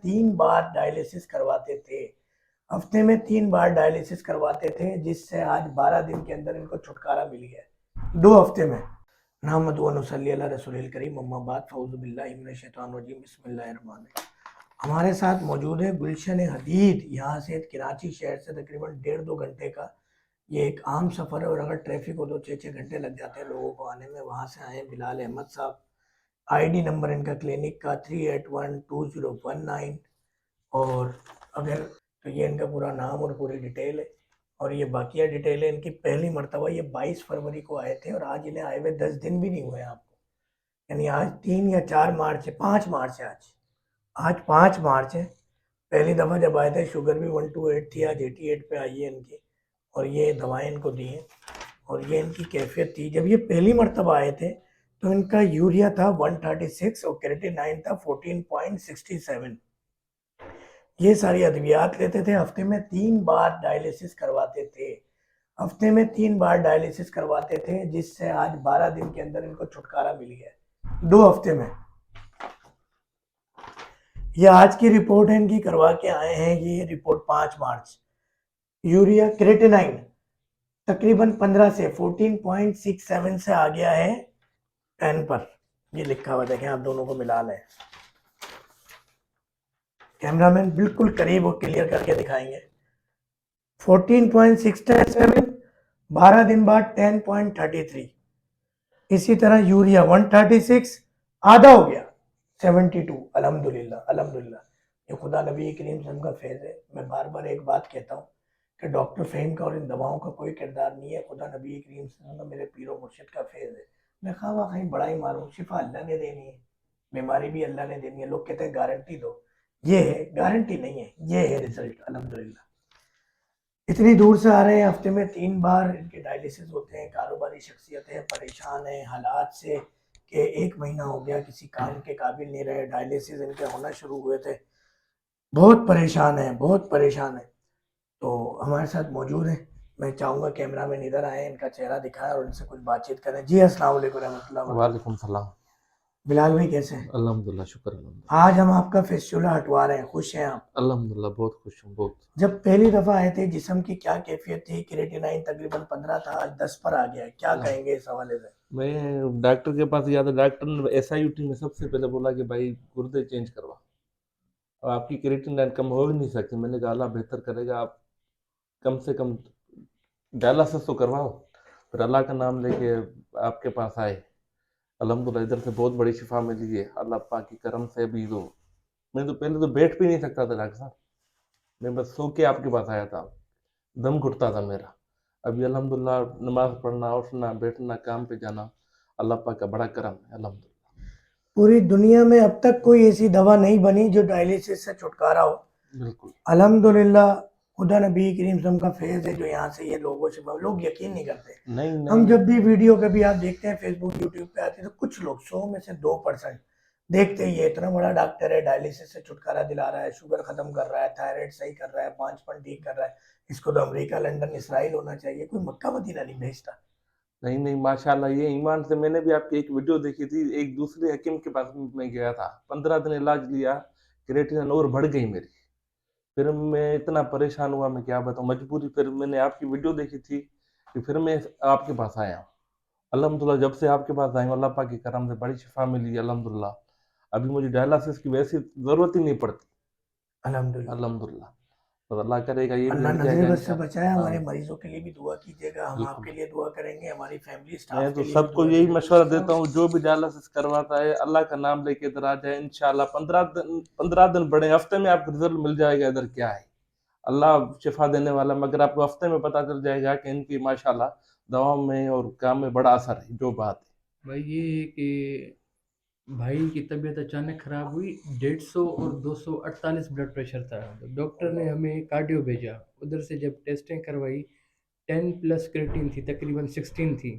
3 بار dialysis کرواتے تھے، ہفتے میں 3 بار ڈائلیسس کرواتے تھے، جس سے آج 12 دن کے اندر ان کو چھٹکارا مل گیا، 2 ہفتے میں۔ نحمد و نصلی علی رسول الکریم، اما بعد، فاعوذ باللہ من الشیطان الرجیم، بسم اللہ الرحمن الرحیم۔ ہمارے ساتھ موجود ہے گلشن حدید، یہاں سے کراچی شہر سے تقریباً 1.5-2 گھنٹے کا یہ ایک عام سفر ہے، اور اگر ٹریفک ہو تو 6-6 گھنٹے لگ جاتے ہیں لوگوں کو آنے میں۔ وہاں سے آئے بلال احمد صاحب، آئی ڈی نمبر ان کا کلینک کا 3812019، اور اگر تو یہ ان کا پورا نام اور پوری ڈیٹیل ہے، اور یہ باقیہ ڈیٹیل ہے ان کی۔ پہلی مرتبہ یہ 22 فروری کو آئے تھے، اور آج انہیں آئے ہوئے 10 دن بھی نہیں ہوئے آپ کو، یعنی آج 3 یا 4 مارچ ہے، 5 مارچ ہے آج 5 مارچ ہے۔ پہلی دفعہ جب آئے تھے شوگر بھی 128 تھی، آج 88 پہ آئی ہے ان کی، اور یہ دوائیں ان کو دی ہیں، اور یہ ان کی کیفیت تھی۔ جب یہ پہلی مرتبہ آئے تھے تو ان کا یوریا تھا 136 اور کریٹینائن تھا 14.67۔ یہ ساری ادویات لیتے تھے، ہفتے میں 3 بار ڈائلیسس کرواتے تھے، ہفتے میں 3 بار ڈائلیسس کرواتے تھے، جس سے آج 12 دن کے اندر ان کو چھٹکارا مل گیا، 2 ہفتے میں۔ یہ آج کی رپورٹ ہے ان کی، کروا کے آئے ہیں یہ رپورٹ 5 مارچ۔ یوریا کریٹینائن تقریباً 15 سے 14.67 سے آ گیا ہے 10 پر، یہ لکھا ہوا دیکھیں، آپ دونوں کو ملا لیں۔ کیمرامین بالکل قریب وہ کلیئر کر کے دکھائیں گے۔ 14.67، 12 دن بعد 10.33۔ اسی طرح یوریا 136 آدھا ہو گیا 72۔ الحمدللہ الحمدللہ، یہ خدا نبی کریم صلی اللہ علیہ وسلم کا فیض ہے۔ میں بار بار ایک بات کہتا ہوں کہ ڈاکٹر فہیم کا اور ان دواؤں کا کوئی کردار نہیں ہے، خدا نبی کریم صلی اللہ علیہ وسلم کا، میرے پیر و مرشد کا فیض ہے۔ میں خواہ کہیں بڑا ہی ماروں، شفا اللہ نے دینی ہے، بیماری بھی اللہ نے دینی ہے۔ لوگ کہتے ہیں گارنٹی دو، یہ ہے گارنٹی نہیں ہے، یہ ہے رزلٹ الحمدللہ۔ اتنی دور سے آ رہے ہیں، ہفتے میں 3 بار ان کے ڈائلیسس ہوتے ہیں۔ کاروباری شخصیت ہے، پریشان ہیں حالات سے کہ 1 مہینہ ہو گیا کسی کام کے قابل نہیں رہے، ڈائلیسس ان کے ہونا شروع ہوئے تھے، بہت پریشان ہیں بہت پریشان ہیں۔ تو ہمارے ساتھ موجود ہیں، میں چاہوں گا کیمرہ مین ادھر آئیں، ان کا چہرہ دکھائیں اور ان سے کچھ بات چیت کریں۔ جی السلام علیکم رحمۃ اللہ وبرکاتہ۔ وعلیکم السلام۔ بلال بھائی کیسے ہیں؟ الحمدللہ، شکر الحمدللہ۔ آج ہم آپ کا فیسچولا ہٹوا رہے ہیں، خوش ہیں آپ؟ الحمدللہ بہت خوش ہوں، بہت۔ جب پہلی دفعہ آئے تھے جسم کی کیا کیفیت تھی؟ کریٹینائن تقریباً 15 تھا، آج 10 پر آ گیا ہے، کیا کہیں گے اس حوالے سے؟ میں ڈاکٹر کے پاس گیا تھا، ڈاکٹر نے SIUT میں سب سے پہلے بولا کہ بھائی گردے چینج کروا، اور آپ کی کریٹینائن کم ہو ہی نہیں سکتی۔ میں نے کہا اللہ بہتر کرے گا، آپ کم سے کم ڈائلسس تو کرواؤ۔ پھر اللہ کا نام لے کے آپ کے پاس آئے، الحمدللہ ادھر سے بہت بڑی شفا ملی ہے اللہ پاک کی کرم سے۔ بھی تو میں تو پہلے تو بیٹھ بھی نہیں سکتا تھا ڈاکٹر صاحب، میں بس سو کے آپ کے پاس آیا تھا، دم گھٹتا تھا میرا۔ ابھی الحمدللہ نماز پڑھنا، اٹھنا، بیٹھنا، کام پہ جانا، اللہ پاک کا بڑا کرم ہے الحمدللہ۔ پوری دنیا میں اب تک کوئی ایسی دوا نہیں بنی جو ڈائلیسس سے چھٹکارا ہو۔ بالکل الحمدللہ خدا نبی کریم صلی اللہ علیہ وسلم کا فیض ہے جو یہاں سے یہ لوگوں سے، لوگ یقین نہیں کرتے۔ نہیں ہم جب نہیں بھی ویڈیو کبھی آپ دیکھتے ہیں فیس بک یوٹیوب پہ آتے ہیں تو کچھ لوگ 100 میں سے 2% دیکھتے ہی یہ اتنا بڑا ڈاکٹر ہے، ڈائلیسس سے چھٹکارا دلا رہا ہے، شوگر ختم کر رہا ہے، تھائرائیڈ صحیح کر رہا ہے، 5 پن ٹھیک کر رہا ہے، اس کو تو امریکہ، لنڈن، اسرائیل ہونا چاہیے، کوئی مکہ مدینہ نہیں بھیجتا۔ نہیں ماشاءاللہ، یہ ایمان سے میں نے بھی آپ کی ایک ویڈیو دیکھی تھی، ایک دوسرے حکیم کے پاس میں گیا تھا، 15 دن علاج لیا، کریٹینائن اور بڑھ گئی میری۔ پھر میں اتنا پریشان ہوا، میں کیا بتاؤں، مجبوری۔ پھر میں نے آپ کی ویڈیو دیکھی تھی کہ پھر میں آپ کے پاس آیا ہوں الحمدللہ۔ جب سے آپ کے پاس آئے ہوں اللہ پاک کی کرم سے بڑی شفا ملی الحمدللہ۔ ابھی مجھے ڈائلسس کی ویسی ضرورت ہی نہیں پڑتی الحمدللہ الحمدللہ۔ تو اللہ کرے گا یہ بھی اللہ ہٹ جائے نظر گا بد سے انشاءاللہ۔ بچائے۔ ہمارے آمین۔ مریضوں کے لیے بھی دعا کیجیے گا، ہم آپ بالکل، کے لیے دعا کریں گے، ہماری فیملی میں سٹاف تو کے لیے بھی سب کو دعا یہی کیجیے مشورہ دیتا ہوں، جو بھی ڈائلسس کرواتا ہے اللہ کا نام لے کے ادھر آ جائے انشاءاللہ۔ 15 دن بڑے، ہفتے میں آپ کو رزلٹ مل جائے گا ادھر کیا ہے، اللہ شفا دینے والا۔ مگر آپ کو ہفتے میں پتہ چل جائے گا کہ ان کی ماشاءاللہ دواؤں میں اور کام میں بڑا اثر ہے، جو بات ہے۔ بھائی یہ ہے کہ بھائی کی طبیعت اچانک خراب ہوئی، 150 اور 248 بلڈ پریشر تھا۔ ڈاکٹر نے ہمیں کارڈیو بھیجا، ادھر سے جب ٹیسٹیں کروائی 10+ کریٹین تھی، تقریباً 16 تھی،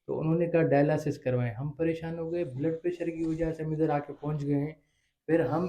تو انہوں نے کہا ڈائلسس کروائیں۔ ہم پریشان ہو گئے، بلڈ پریشر کی وجہ سے ہم ادھر آ کے پہنچ گئے ہیں۔ پھر ہم